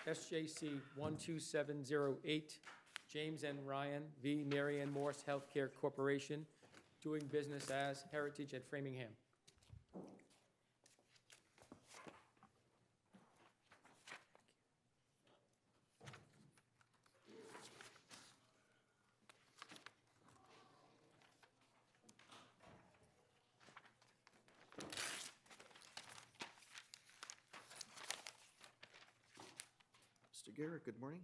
SJC-12708, James N. Ryan v. Mary Ann Morse Healthcare Corporation, doing business as Heritage at Framingham. Mr. Garrett, good morning.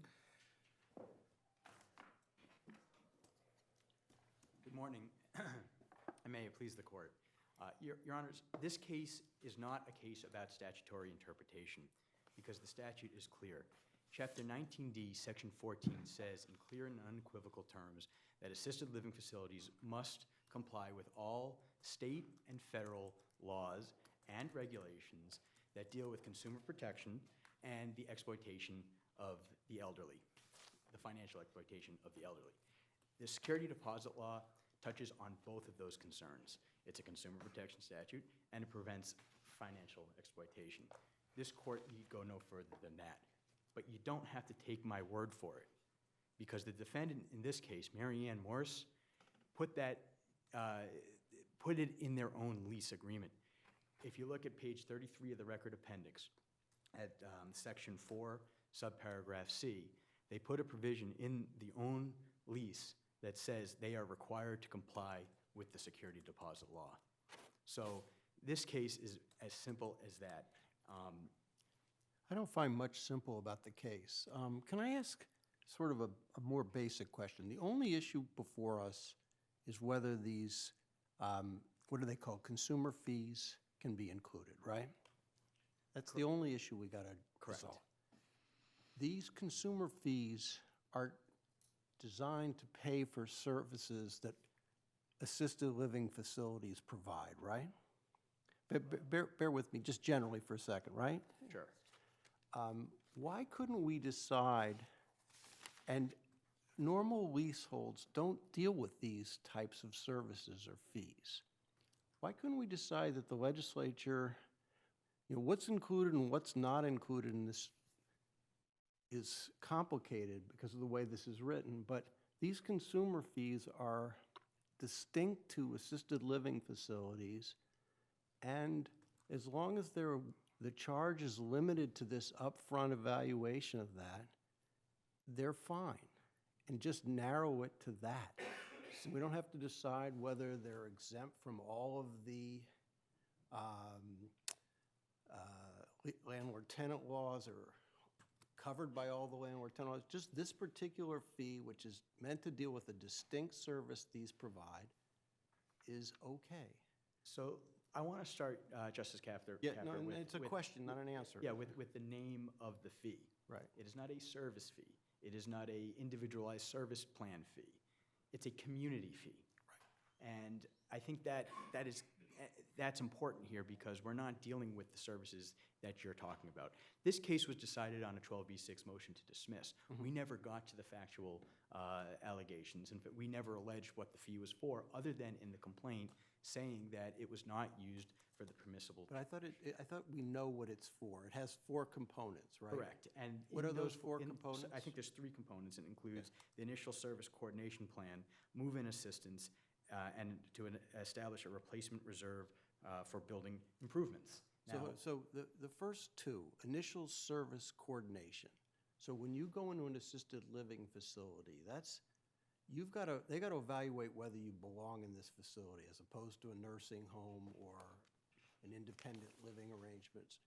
Good morning, and may it please the court. Your Honors, this case is not a case about statutory interpretation because the statute is clear. Chapter 19D, Section 14 says in clear and unequivocal terms that assisted living facilities must comply with all state and federal laws and regulations that deal with consumer protection and the exploitation of the elderly, the financial exploitation of the elderly. The security deposit law touches on both of those concerns. It's a consumer protection statute, and it prevents financial exploitation. This court need go no further than that. But you don't have to take my word for it, because the defendant in this case, Mary Ann Morse, put it in their own lease agreement. If you look at page 33 of the record appendix, at section 4, subparagraph C, they put a provision in the own lease that says they are required to comply with the security deposit law. So this case is as simple as that. I don't find much simple about the case. Can I ask sort of a more basic question? The only issue before us is whether these, what are they called, consumer fees can be included, right? That's the only issue we got to resolve. These consumer fees are designed to pay for services that assisted living facilities provide, right? Bear with me just generally for a second, right? Sure. Why couldn't we decide, and normal leaseholds don't deal with these types of services or fees. Why couldn't we decide that the legislature, what's included and what's not included in this is complicated because of the way this is written, but these consumer fees are distinct to assisted living facilities, and as long as the charge is limited to this upfront evaluation of that, they're fine, and just narrow it to that. So we don't have to decide whether they're exempt from all of the landlord-tenant laws or covered by all the landlord-tenant laws. Just this particular fee, which is meant to deal with a distinct service these provide, is okay. So I want to start, Justice Kaffer. Yeah, no, it's a question, not an answer. Yeah, with the name of the fee. Right. It is not a service fee. It is not a individualized service plan fee. It's a community fee. Right. And I think that's important here because we're not dealing with the services that you're talking about. This case was decided on a 12b6 motion to dismiss. Mm-hmm. We never got to the factual allegations. In fact, we never alleged what the fee was for other than in the complaint saying that it was not used for the permissible. But I thought we know what it's for. It has 4 components, right? Correct. And what are those 4 components? I think there's 3 components. It includes the initial service coordination plan, move-in assistance, and to establish a replacement reserve for building improvements. So the first 2, initial service coordination. So when you go into an assisted living facility, they got to evaluate whether you belong in this facility as opposed to a nursing home or an independent living arrangements.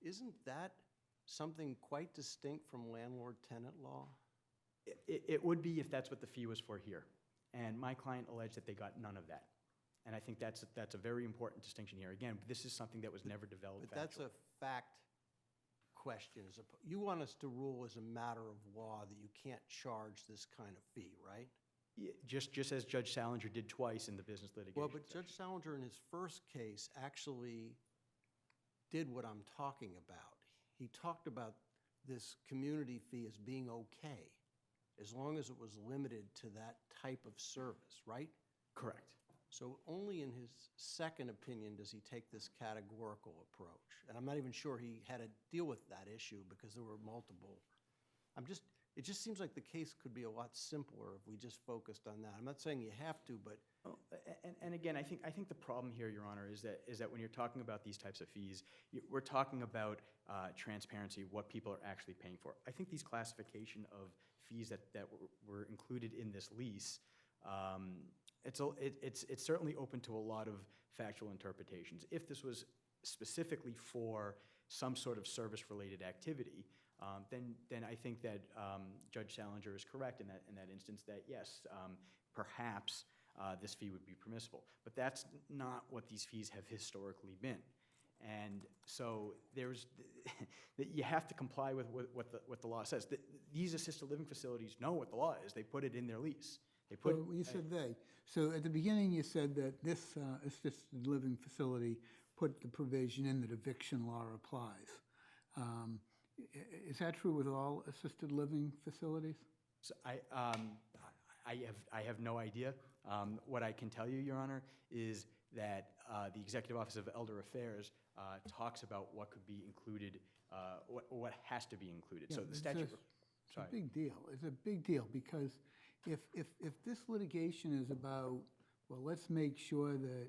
Isn't that something quite distinct from landlord-tenant law? It would be if that's what the fee was for here. And my client alleged that they got none of that. And I think that's a very important distinction here. Again, this is something that was never developed. But that's a fact question. You want us to rule as a matter of law that you can't charge this kind of fee, right? Yeah, just as Judge Salinger did twice in the business litigation. Well, but Judge Salinger in his first case actually did what I'm talking about. He talked about this community fee as being okay as long as it was limited to that type of service, right? Correct. So only in his second opinion does he take this categorical approach. And I'm not even sure he had to deal with that issue because there were multiple. It just seems like the case could be a lot simpler if we just focused on that. I'm not saying you have to, but Well, and again, I think the problem here, Your Honor, is that when you're talking about these types of fees, we're talking about transparency, what people are actually paying for. I think these classification of fees that were included in this lease, it's certainly open to a lot of factual interpretations. If this was specifically for some sort of service-related activity, then I think that Judge Salinger is correct in that instance that yes, perhaps this fee would be permissible. But that's not what these fees have historically been. And so you have to comply with what the law says. These assisted living facilities know what the law is. They put it in their lease. So you said they. So at the beginning, you said that this assisted living facility put the provision in that eviction law applies. Is that true with all assisted living facilities? So I have no idea. What I can tell you, Your Honor, is that the Executive Office of Elder Affairs talks about what could be included, what has to be included. So the statute. It's a big deal. It's a big deal because if this litigation is about, well, let's make sure that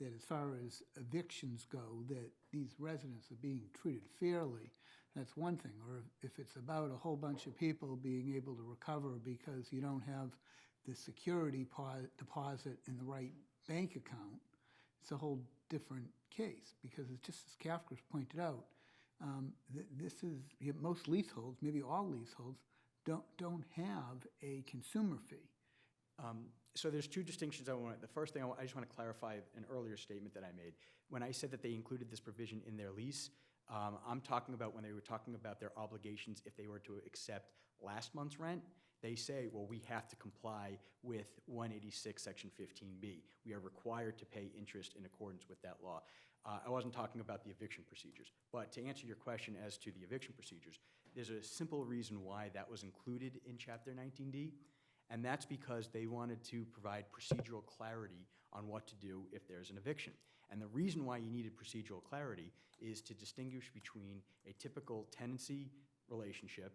that as far as evictions go, that these residents are being treated fairly, that's one thing. Or if it's about a whole bunch of people being able to recover because you don't have the security deposit in the right bank account, it's a whole different case because it's just as Kafka's pointed out, this is, most leaseholds, maybe all leaseholds, don't have a consumer fee. So there's two distinctions I want. The first thing I just want to clarify an earlier statement that I made. When I said that they included this provision in their lease, I'm talking about when they were talking about their obligations if they were to accept last month's rent. They say, well, we have to comply with 186 Section 15B. We are required to pay interest in accordance with that law. I wasn't talking about the eviction procedures. But to answer your question as to the eviction procedures, there's a simple reason why that was included in Chapter 19D, and that's because they wanted to provide procedural clarity on what to do if there's an eviction. And the reason why you needed procedural clarity is to distinguish between a typical tenancy relationship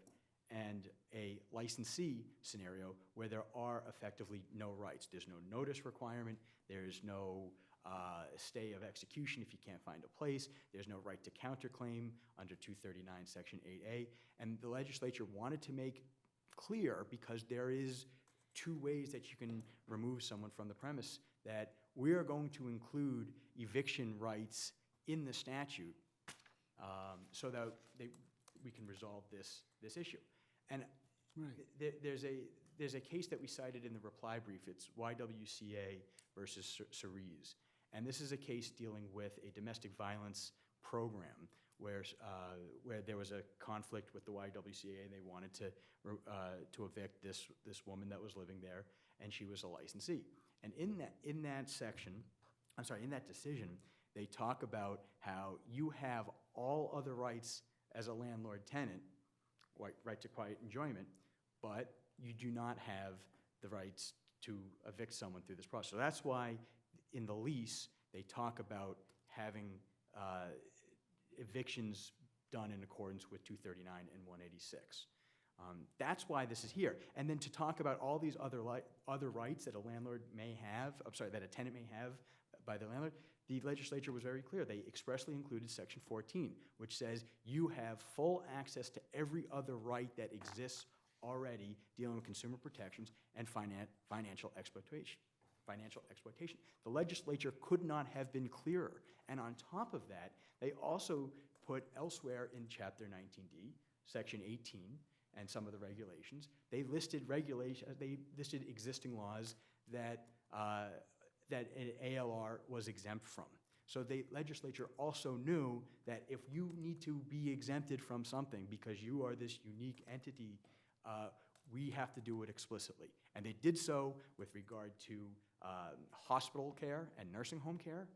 and a licensee scenario where there are effectively no rights. There's no notice requirement. There's no stay of execution if you can't find a place. There's no right to counterclaim under 239 Section 8A. And the legislature wanted to make clear, because there is two ways that you can remove someone from the premise, that we are going to include eviction rights in the statute so that we can resolve this issue. And Right. there's a case that we cited in the reply brief. It's YWCA versus Cerise. And this is a case dealing with a domestic violence program where there was a conflict with the YWCA and they wanted to evict this woman that was living there, and she was a licensee. And in that decision, they talk about how you have all other rights as a landlord-tenant, right to quiet enjoyment, but you do not have the rights to evict someone through this process. So that's why in the lease, they talk about having evictions done in accordance with 239 and 186. That's why this is here. And then to talk about all these other rights that a landlord may have, that a tenant may have by the landlord, the legislature was very clear. They expressly included Section 14, which says you have full access to every other right that exists already dealing with consumer protections and financial exploitation. The legislature could not have been clearer. And on top of that, they also put elsewhere in Chapter 19D, Section 18, and some of the regulations, they listed existing laws that an ALR was exempt from. So the legislature also knew that if you need to be exempted from something because you are this unique entity, we have to do it explicitly. And they did so with regard to hospital care and nursing home care,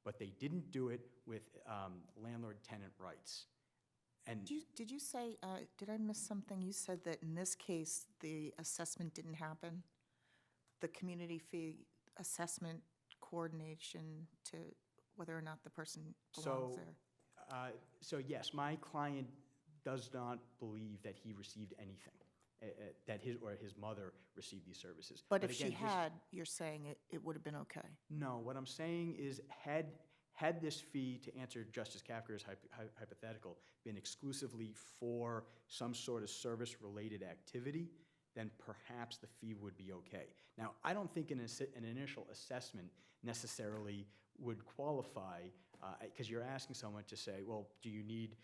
but they didn't do it with landlord-tenant rights. And Did you say, did I miss something? You said that in this case, the assessment didn't happen? The community fee assessment coordination to whether or not the person belongs So, there? so yes, my client does not believe that he received anything, that his or his mother received these services. But if she again, had, you're saying it would have been okay? No, what I'm saying is had this fee, to answer Justice Kafker's hypothetical, been exclusively for some sort of service-related activity, then perhaps the fee would be okay. Now, I don't think an initial assessment necessarily would qualify, because you're asking someone to say, well, do you need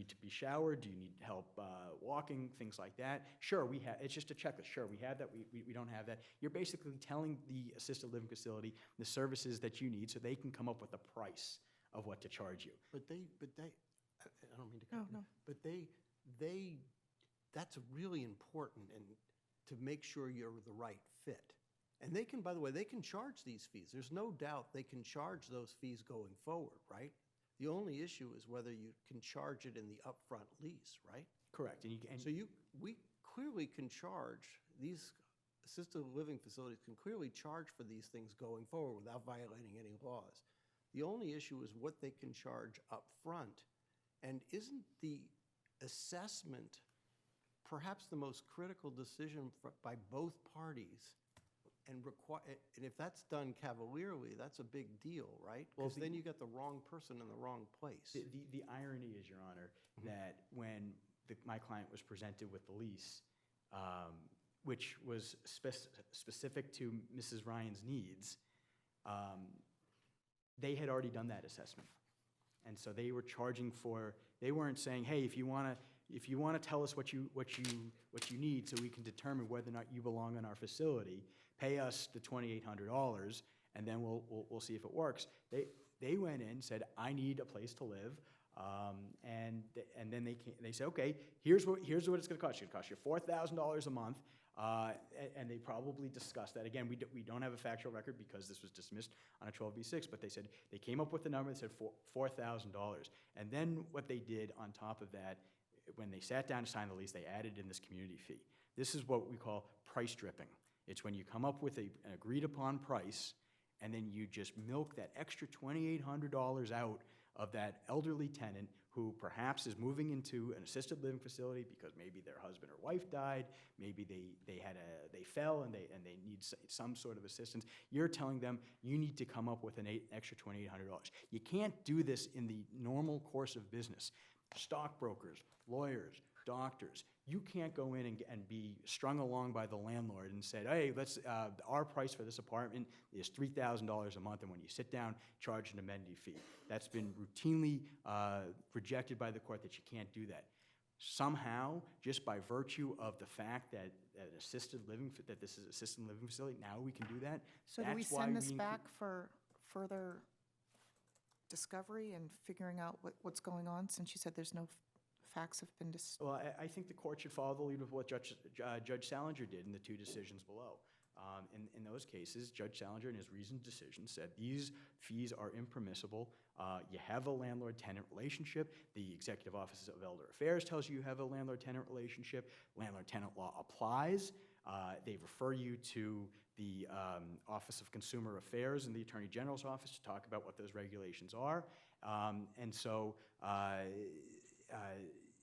to be showered? Do you need help walking? Things like that. Sure, we have. It's just a checklist. Sure, we have that. We don't have that. You're basically telling the assisted living facility the services that you need, so they can come up with a price of what to charge you. But they, I don't mean to cut No, you, no. but that's really important and to make sure you're the right fit. And they can, by the way, they can charge these fees. There's no doubt they can charge those fees going forward, right? The only issue is whether you can charge it in the upfront lease, right? Correct. So we clearly can charge, these assisted living facilities can clearly charge for these things going forward without violating any laws. The only issue is what they can charge up front. And isn't the assessment perhaps the most critical decision by both parties? And if that's done cavalierly, that's a big deal, right? Because then you get the wrong person in the wrong place. The irony is, Your Honor, that when my client was presented with the lease, which was specific to Mrs. Ryan's needs, they had already done that assessment. And so they were charging for, they weren't saying, hey, if you want to tell us what you need so we can determine whether or not you belong in our facility, pay us the $2,800 and then we'll see if it works. They went in, said, I need a place to live, and then they said, okay, here's what it's going to cost you. It's going to cost you $4,000 a month, and they probably discussed that. Again, we don't have a factual record because this was dismissed on a 12b6, but they said they came up with a number that said $4,000, and then what they did on top of that, when they sat down to sign the lease, they added in this community fee. This is what we call price stripping. It's when you come up with an agreed-upon price, and then you just milk that extra $2,800 out of that elderly tenant who perhaps is moving into an assisted living facility because maybe their husband or wife died, maybe they fell and they need some sort of assistance. You're telling them you need to come up with an extra $2,800. You can't do this in the normal course of business. Stockbrokers, lawyers, doctors, you can't go in and be strung along by the landlord and say, hey, our price for this apartment is $3,000 a month, and when you sit down, charge an amenity fee. That's been routinely rejected by the court that you can't do that. Somehow, just by virtue of the fact that this is an assisted living facility, now we can do that. So do we send this back for further discovery and figuring out what's going on, since you said there's no facts have been Well, I think the court should follow the lead of what Judge Salinger did in the two decisions below. In those cases, Judge Salinger, in his reasoned decision, said these fees are impermissible. You have a landlord-tenant relationship. The Executive Office of Elder Affairs tells you have a landlord-tenant relationship. Landlord-tenant law applies. They refer you to the Office of Consumer Affairs and the Attorney General's office to talk about what those regulations are.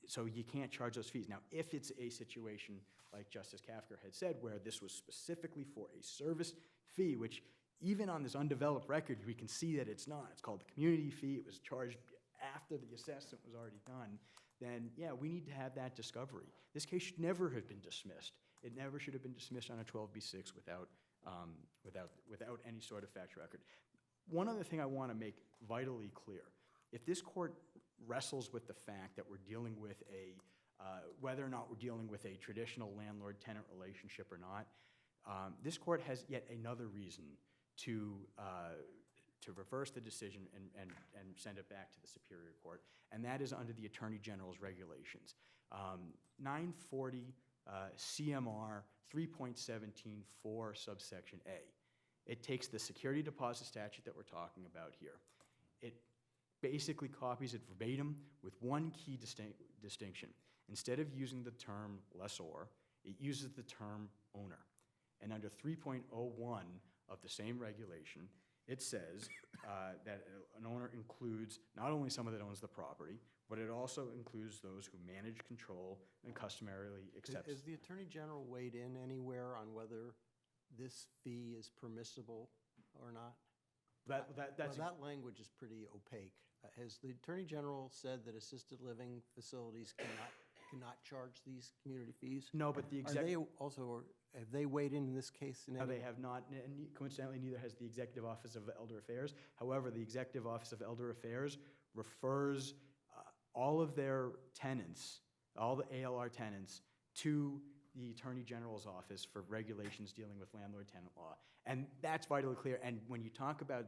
So you can't charge those fees. Now, if it's a situation like Justice Kafker had said, where this was specifically for a service fee, which even on this undeveloped record, we can see that it's not. It's called the community fee. It was charged after the assessment was already done. Then, yeah, we need to have that discovery. This case should never have been dismissed. It never should have been dismissed on a 12b6 without any sort of fact record. One other thing I want to make vitally clear. If this court wrestles with the fact that we're dealing with whether or not we're dealing with a traditional landlord-tenant relationship or not, this court has yet another reason to reverse the decision and send it back to the Superior Court, and that is under the Attorney General's regulations. 940 CMR 3.17.4 subsection A. It takes the security deposit statute that we're talking about here. It basically copies it verbatim with one key distinction. Instead of using the term lessor, it uses the term owner. And under 3.01 of the same regulation, it says that an owner includes not only someone that owns the property, but it also includes those who manage, control, and customarily accepts. Has the Attorney General weighed in anywhere on whether this fee is permissible or not? That's Well, that language is pretty opaque. Has the Attorney General said that assisted living facilities cannot charge these community fees? no, but the Are executive. they also, have they weighed in this case in No, any? they have not, and coincidentally, neither has the Executive Office of Elder Affairs. However, the Executive Office of Elder Affairs refers all of their tenants, all the ALR tenants, to the Attorney General's office for regulations dealing with landlord-tenant law. And that's vitally clear. And when you talk about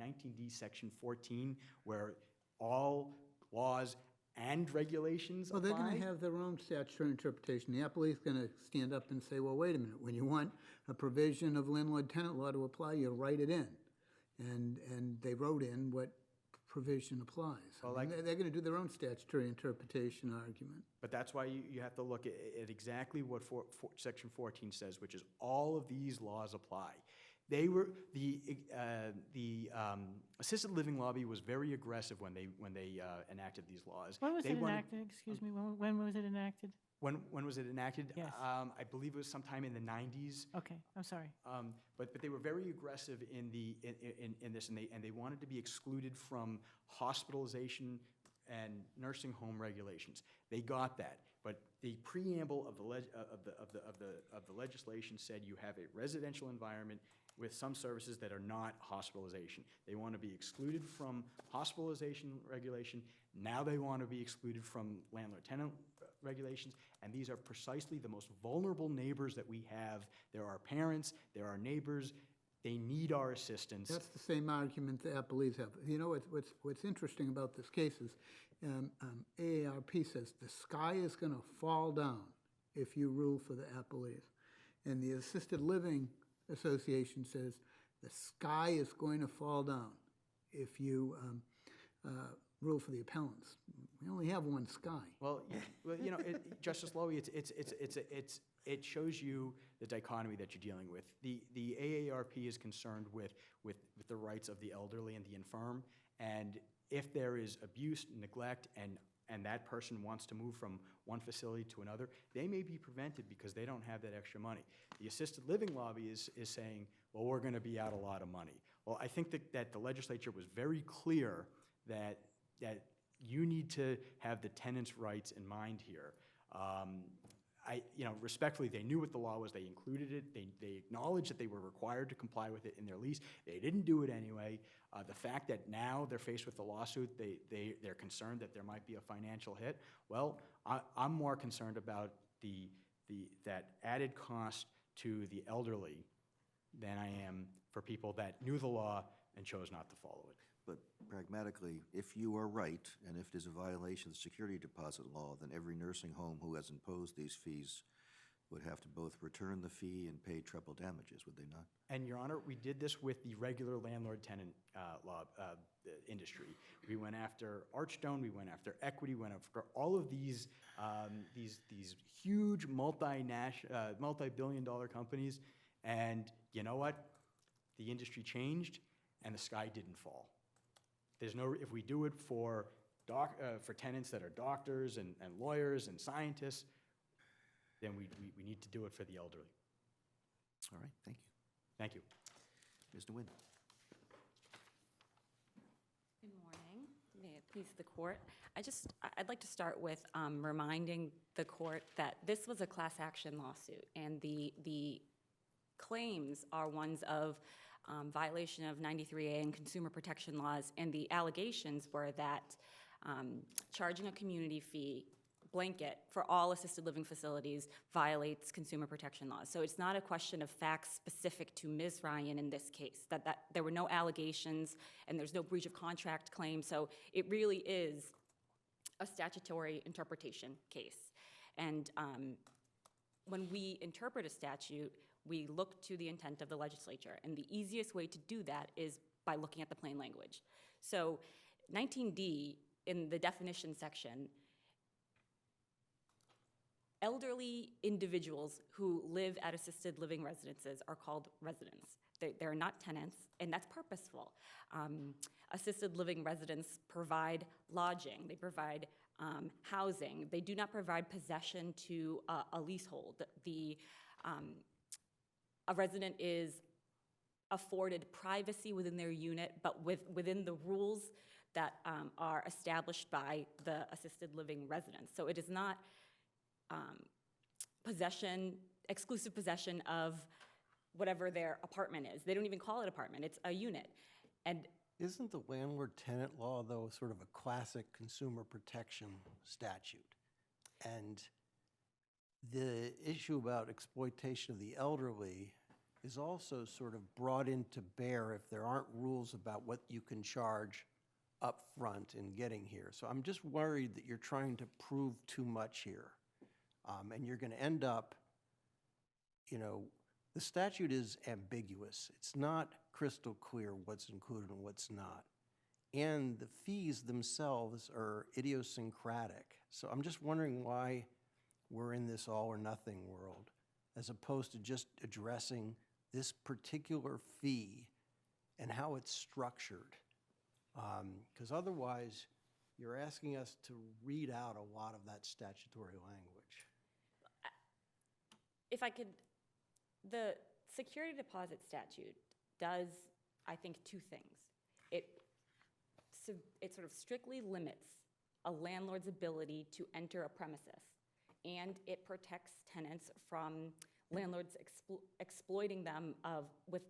19D Section 14, where all laws and regulations Well, they're apply. going to have their own statutory interpretation. The appellee's going to stand up and say, well, wait a minute, when you want a provision of landlord-tenant law to apply, you write it in. And they wrote in what provision applies. Well, I mean, like- they're going to do their own statutory interpretation argument. But that's why you have to look at exactly what Section 14 says, which is all of these laws apply. They were, the assisted living lobby was very aggressive when they enacted these laws. When was They it wanted- enacted? Excuse me, when was it enacted? When was it enacted? Yes. I believe it was sometime in the 90s. Okay, I'm sorry. But they were very aggressive in this, and they wanted to be excluded from hospitalization and nursing home regulations. They got that, but the preamble of the legislation said you have a residential environment with some services that are not hospitalization. They want to be excluded from hospitalization regulation. Now they want to be excluded from landlord-tenant regulations, and these are precisely the most vulnerable neighbors that we have. There are parents, there are neighbors, they need our assistance. That's the same argument the appellees have. You know, what's interesting about this case is AARP says the sky is going to fall down if you rule for the appellees. And the Assisted Living Association says the sky is going to fall down if you rule for the appellants. We only have one sky. Well, you know, Justice Lowy, it shows you the dichotomy that you're dealing with. The AARP is concerned with the rights of the elderly and the infirm, and if there is abuse, neglect, and that person wants to move from one facility to another, they may be prevented because they don't have that extra money. The assisted living lobby is saying, well, we're going to be out a lot of money. Well, I think that the legislature was very clear that you need to have the tenants' rights in mind here. Respectfully, they knew what the law was. They included it. They acknowledged that they were required to comply with it in their lease. They didn't do it anyway. The fact that now they're faced with the lawsuit, they're concerned that there might be a financial hit. Well, I'm more concerned about that added cost to the elderly than I am for people that knew the law and chose not to follow it. But pragmatically, if you are right, and if there's a violation of the security deposit law, then every nursing home who has imposed these fees would have to both return the fee and pay treble damages, would they not? And, Your Honor, we did this with the regular landlord-tenant law industry. We went after Archstone, we went after Equity, we went after all of these huge multi-billion-dollar companies, and you know what? The industry changed, and the sky didn't fall. If we do it for tenants that are doctors and lawyers and scientists, then we need to do it for the elderly. All right, thank you. Thank you. Ms. Nguyen. Good morning. May it please the court. I'd like to start with reminding the court that this was a class action lawsuit, and the claims are ones of violation of 93A and consumer protection laws, and the allegations were that charging a community fee blanket for all assisted living facilities violates consumer protection laws. So it's not a question of facts specific to Ms. Ryan in this case, that there were no allegations and there's no breach of contract claim. So it really is a statutory interpretation case. And when we interpret a statute, we look to the intent of the legislature. And the easiest way to do that is by looking at the plain language. So 19D, in the definition section, elderly individuals who live at assisted living residences are called residents. They're not tenants, and that's purposeful. Assisted living residents provide lodging, they provide housing. They do not provide possession to a leasehold. A resident is afforded privacy within their unit, but within the rules that are established by the assisted living residents. So it is not exclusive possession of whatever their apartment is. They don't even call it apartment, it's a unit. And Isn't the landlord-tenant law, though, sort of a classic consumer protection statute? And the issue about exploitation of the elderly is also sort of brought into bear if there aren't rules about what you can charge up front in getting here. So I'm just worried that you're trying to prove too much here. And you're going to end up, the statute is ambiguous. It's not crystal clear what's included and what's not. And the fees themselves are idiosyncratic. So I'm just wondering why we're in this all or nothing world, as opposed to just addressing this particular fee and how it's structured. Because otherwise, you're asking us to read out a lot of that statutory language. if I could, the security deposit statute does, I think, two things. It sort of strictly limits a landlord's ability to enter a premises, and it protects tenants from landlords exploiting them with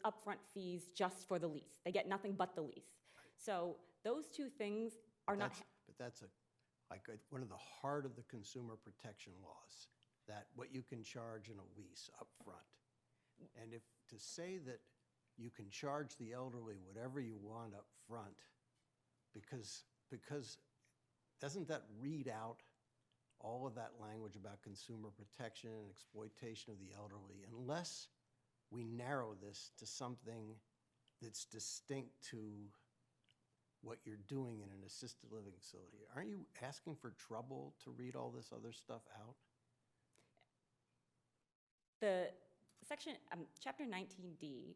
upfront fees just for the lease. They get nothing but the lease. So those two things are not. But that's one of the heart of the consumer protection laws, that what you can charge in a lease up front. And if to say that you can charge the elderly whatever you want up front, because doesn't that read out all of that language about consumer protection and exploitation of the elderly, unless we narrow this to something that's distinct to what you're doing in an assisted living facility? Aren't you asking for trouble to read all this other stuff out? The section, chapter 19D,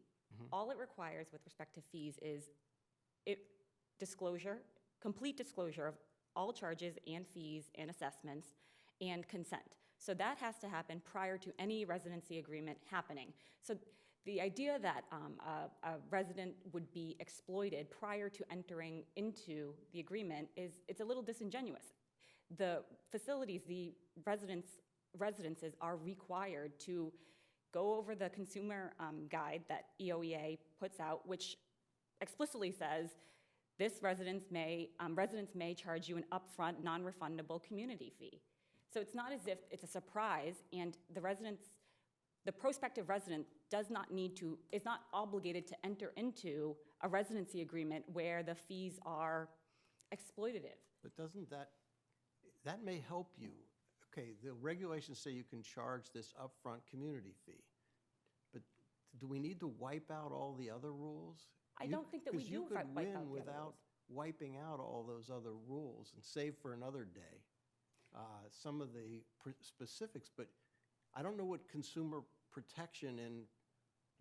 all it requires with respect to fees is disclosure, complete disclosure of all charges and fees and assessments and consent. So that has to happen prior to any residency agreement happening. So the idea that a resident would be exploited prior to entering into the agreement it's a little disingenuous. The facilities, the residences are required to go over the consumer guide that EOEA puts out, which explicitly says this residents may charge you an upfront, non-refundable community fee. So it's not as if it's a surprise, and the prospective resident is not obligated to enter into a residency agreement where the fees are exploitative. But doesn't that may help you. Okay, the regulations say you can charge this upfront community fee, but do we need to wipe out all the other rules? I don't think that we do wipe out the other Because you could win rules. without wiping out all those other rules and save for another day some of the specifics, but I don't know what consumer protection and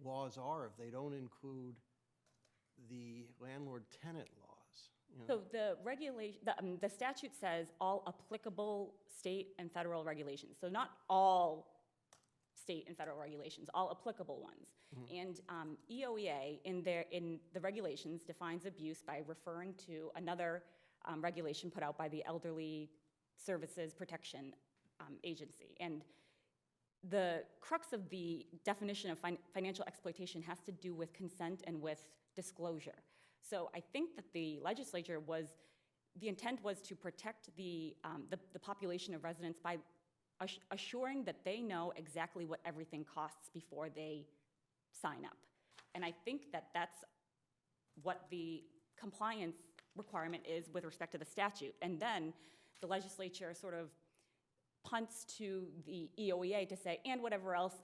laws are if they don't include the landlord-tenant laws. So the statute says all applicable state and federal regulations. So not all state and federal regulations, all applicable ones. And EOEA in the regulations defines abuse by referring to another regulation put out by the Elderly Services Protection Agency. And the crux of the definition of financial exploitation has to do with consent and with disclosure. So I think that the legislature the intent was to protect the population of residents by assuring that they know exactly what everything costs before they sign up. And I think that that's what the compliance requirement is with respect to the statute. And then the legislature sort of punts to the EOEA to say, and whatever else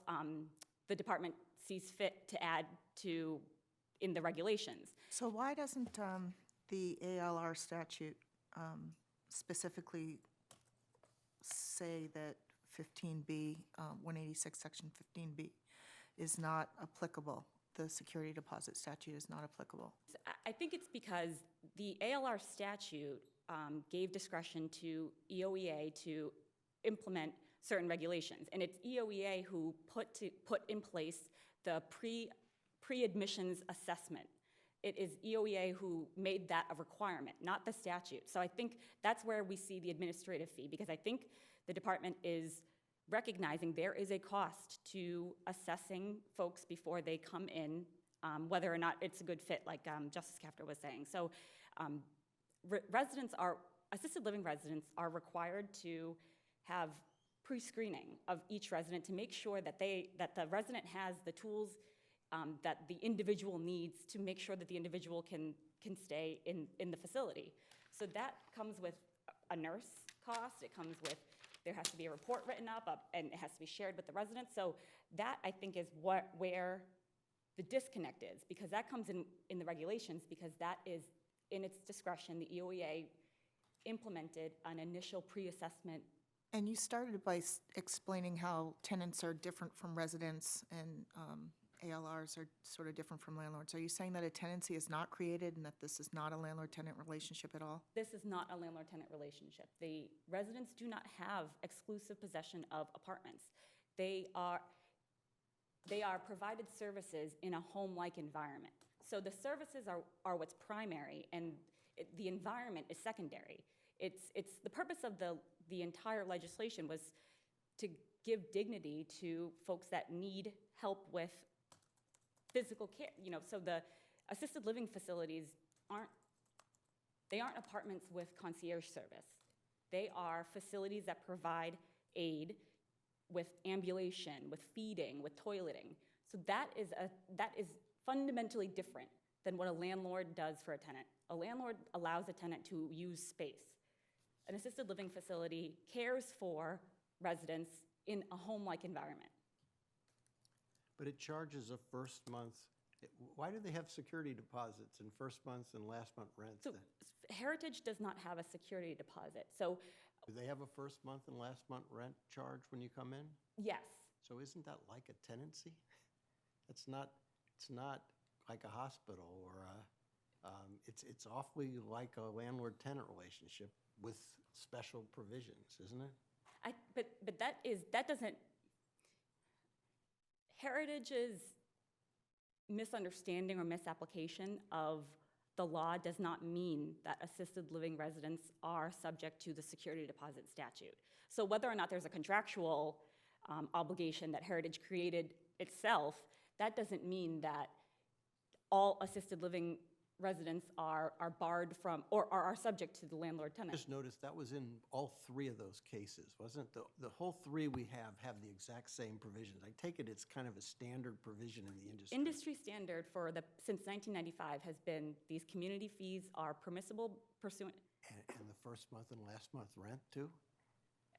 the department sees fit to add to in the regulations. So why doesn't the ALR statute specifically say that 15B, 186 section 15B is not applicable? the security deposit statute is not applicable? I think it's because the ALR statute gave discretion to EOEA to implement certain regulations. And it's EOEA who put in place the pre-admissions assessment. It is EOEA who made that a requirement, not the statute. So I think that's where we see the administrative fee, because I think the department is recognizing there is a cost to assessing folks before they come in, whether or not it's a good fit, like Justice Kafter was saying. So assisted living residents are required to have pre-screening of each resident to make sure that the resident has the tools that the individual needs to make sure that the individual can stay in the facility. So that comes with a nurse cost. It comes with, there has to be a report written up, and it has to be shared with the residents. So that, I think, is where the disconnect is, because that comes in the regulations, because that is in its discretion. The EOEA implemented an initial pre-assessment. And you started by explaining how tenants are different from residents and ALRs are sort of different from landlords. Are you saying that a tenancy is not created and that this is not a landlord-tenant relationship at all? This is not a landlord-tenant relationship. The residents do not have exclusive possession of apartments. They are provided services in a home-like environment. So the services are what's primary, and the environment is secondary. It's the purpose of the entire legislation was to give dignity to folks that need help with physical care. So the assisted living facilities aren't apartments with concierge service. They are facilities that provide aid with ambulation, with feeding, with toileting. So that is fundamentally different than what a landlord does for a tenant. A landlord allows a tenant to use space. An assisted living facility cares for residents in a home-like environment. But it charges a first month. Why do they have security deposits in first month and last month rent? So Heritage does not have a security deposit. So Do they have a first month and last month rent charge when you come in? yes, So isn't that like a tenancy? It's not like a hospital or it's awfully like a landlord-tenant relationship with special provisions, isn't it? but that doesn't, Heritage's misunderstanding or misapplication of the law does not mean that assisted living residents are subject to the security deposit statute. So whether or not there's a contractual obligation that Heritage created itself, that doesn't mean that all assisted living residents are barred from or are subject to the landlord-tenant. Just noticed that was in all three of those cases, wasn't it? The whole three we have the exact same provisions. I take it it's kind of a standard provision in the industry. Industry standard since 1995 has been these community fees are permissible pursuant. And the first month and last month rent too?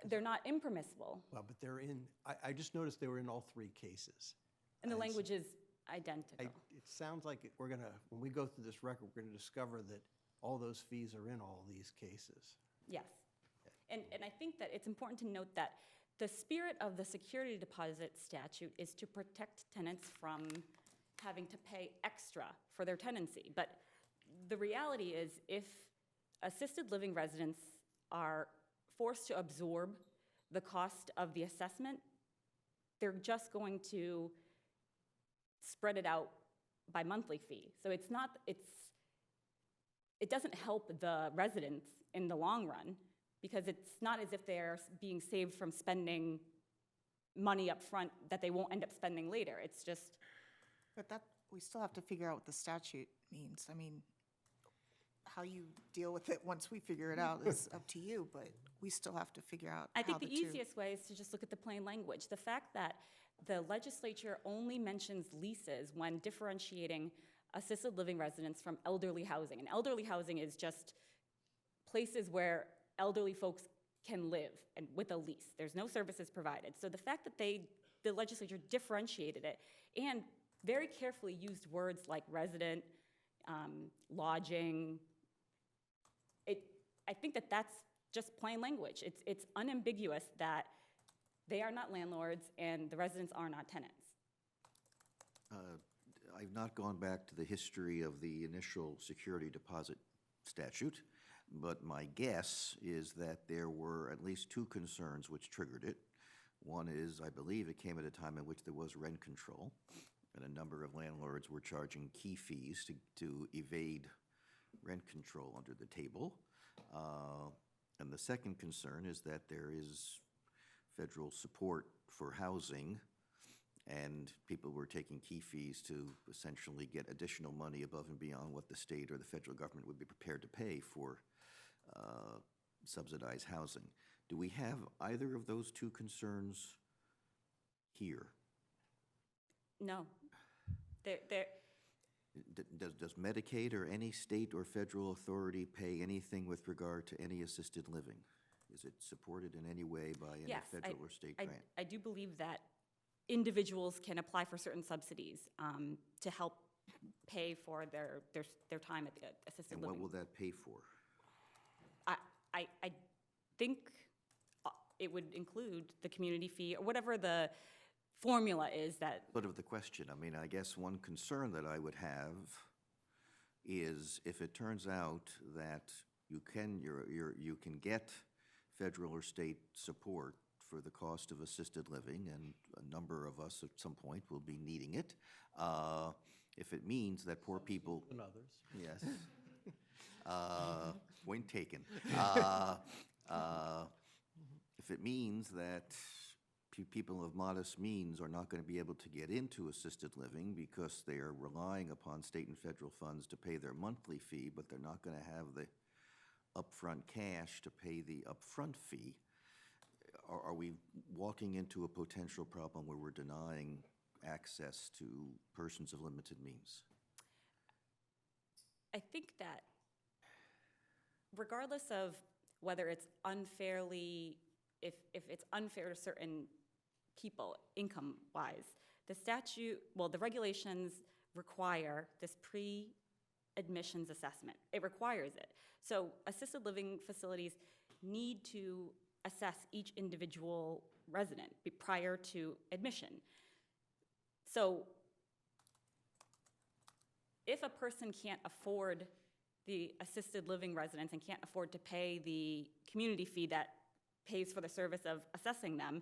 They're not impermissible, Well, but they're in, I just noticed they were in all three cases. and the And language is identical. It sounds like when we go through this record, we're gonna discover that all those fees are in all these cases. Yes. And I think that it's important to note that the spirit of the security deposit statute is to protect tenants from having to pay extra for their tenancy. But the reality is, if assisted living residents are forced to absorb the cost of the assessment, they're just going to spread it out by monthly fee. So it doesn't help the residents in the long run, because it's not as if they're being saved from spending money up front that they won't end up spending later. It's just, But we still have to figure out what the statute means. I mean, how you deal with it once we figure it out is up to you, but we still have to figure out I how think the easiest way is to just look at the plain language. The fact that the legislature only mentions leases when differentiating assisted living residents from elderly housing. And elderly housing is just places where elderly folks can live and with a lease. There's no services provided. So the fact that the legislature differentiated it and very carefully used words like resident, lodging, I think that that's just plain language. It's unambiguous that they are not landlords and the residents are not tenants. I've not gone back to the history of the initial security deposit statute, but my guess is that there were at least two concerns which triggered it. One is, I believe it came at a time in which there was rent control, and a number of landlords were charging key fees to evade rent control under the table. And the second concern is that there is federal support for housing, and people were taking key fees to essentially get additional money above and beyond what the state or the federal government would be prepared to pay for subsidized housing. Do we have either of those two concerns here? No. Does Medicaid or any state or federal authority pay anything with regard to any assisted living? Is it supported in any way by any Yes, federal or state grant? I do believe that individuals can apply for certain subsidies to help pay for their time at the assisted And living. what will that pay for? I think it would include the community fee, or whatever the formula is that, Sort of the question. I mean, I guess one concern that I would have is if it turns out that you can get federal or state support for the cost of assisted living, and a number of us at some point will be needing it, if it means that poor people... And others. Yes. Point taken. If it means that people of modest means are not going to be able to get into assisted living because they are relying upon state and federal funds to pay their monthly fee, but they're not going to have the upfront cash to pay the upfront fee, are we walking into a potential problem where we're denying access to persons of limited means? I think that regardless of whether it's unfairly, if it's unfair to certain people income-wise, the statute, well, the regulations require this pre-admissions assessment. It requires it. So assisted living facilities need to assess each individual resident prior to admission. So if a person can't afford the assisted living residence and can't afford to pay the community fee that pays for the service of assessing them,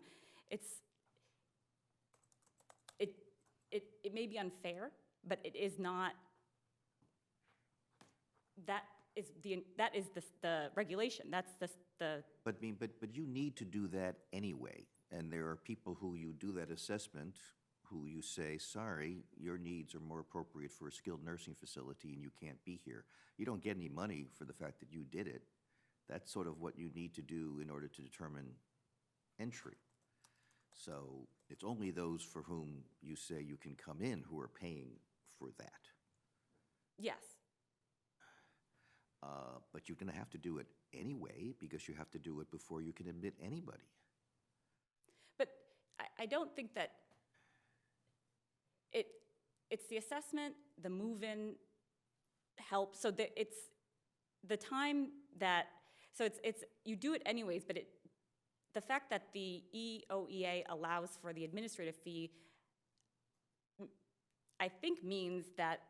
it may be unfair, but it is not. That is the regulation. That's the. But you need to do that anyway, and there are people who you do that assessment who you say, sorry, your needs are more appropriate for a skilled nursing facility and you can't be here. You don't get any money for the fact that you did it. That's sort of what you need to do in order to determine entry. So it's only those for whom you say you can come in who are paying for that. Yes. But you're going to have to do it anyway because you have to do it before you can admit anybody. But I don't think that it's the assessment, the move-in help. So it's the time that, so it's you do it anyways, but the fact that the EOEA allows for the administrative fee, I think means that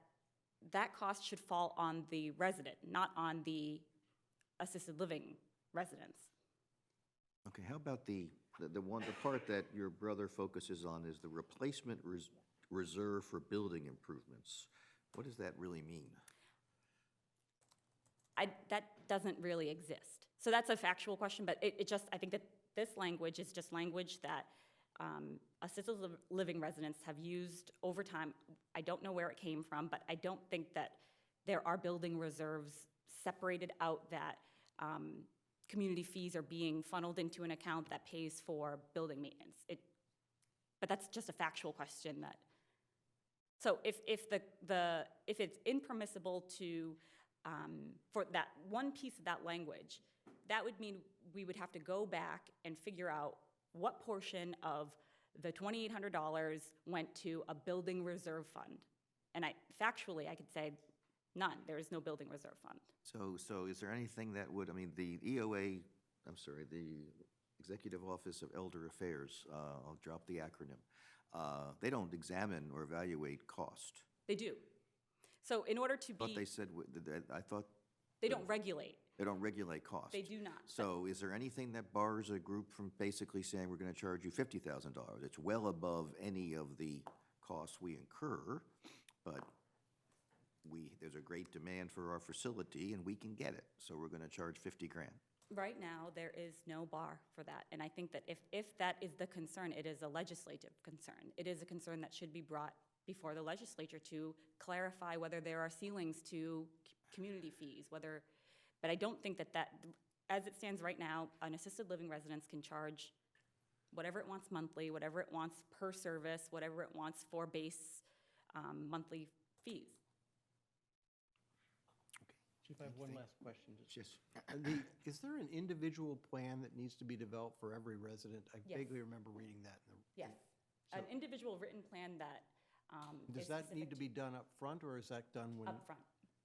cost should fall on the resident, not on the assisted living residents. Okay, how about the part that your brother focuses on is the replacement reserve for building improvements. What does that really mean? That doesn't really exist. So that's a factual question, but I think that this language is just language that assisted living residents have used over time. I don't know where it came from, but I don't think that there are building reserves separated out that community fees are being funneled into an account that pays for building maintenance. But that's just a factual question that. So if it's impermissible to for that one piece of that language, that would mean we would have to go back and figure out what portion of the $2,800 went to a building reserve fund. And factually, I could say none. There is no building reserve fund. So is there anything that would, I mean, the Executive Office of Elder Affairs, I'll drop the acronym, they don't examine or evaluate cost. They do. So in order to But they be, said, I thought they don't regulate. they don't regulate cost. They do not. So is there anything that bars a group from basically saying, we're going to charge you $50,000? It's well above any of the costs we incur, but there's a great demand for our facility, and we can get it, so we're going to charge 50 grand. Right now, there is no bar for that. And I think that if that is the concern, it is a legislative concern. It is a concern that should be brought before the legislature to clarify whether there are ceilings to community fees, but I don't think that, as it stands right now, an assisted living residence can charge whatever it wants monthly, whatever it wants per service, whatever it wants for base monthly fees. Chief, I have one last question. Yes. Is there an individual plan that needs to be developed for every resident? I Yes. vaguely remember reading that in the. Yes. An individual written plan that Does is that need specific to be done up front, or is that done when? upfront,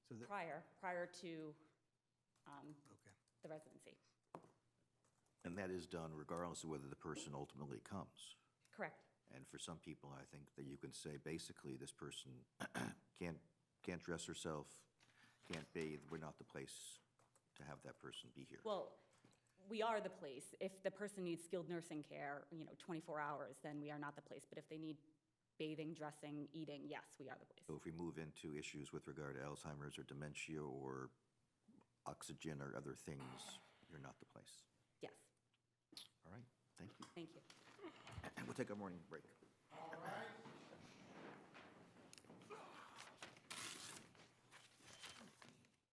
So that, prior to okay. the residency. And that is done regardless of whether the person ultimately comes. Correct. And for some people, I think that you can say, basically, this person can't dress herself, can't bathe, we're not the place to have that person be here. Well, we are the place. If the person needs skilled nursing care, 24 hours, then we are not the place. But if they need bathing, dressing, eating, yes, we are the place. So if we move into issues with regard to Alzheimer's or dementia or oxygen or other things, you're not the place. Yes. All right, thank you. Thank you. And we'll take a morning break.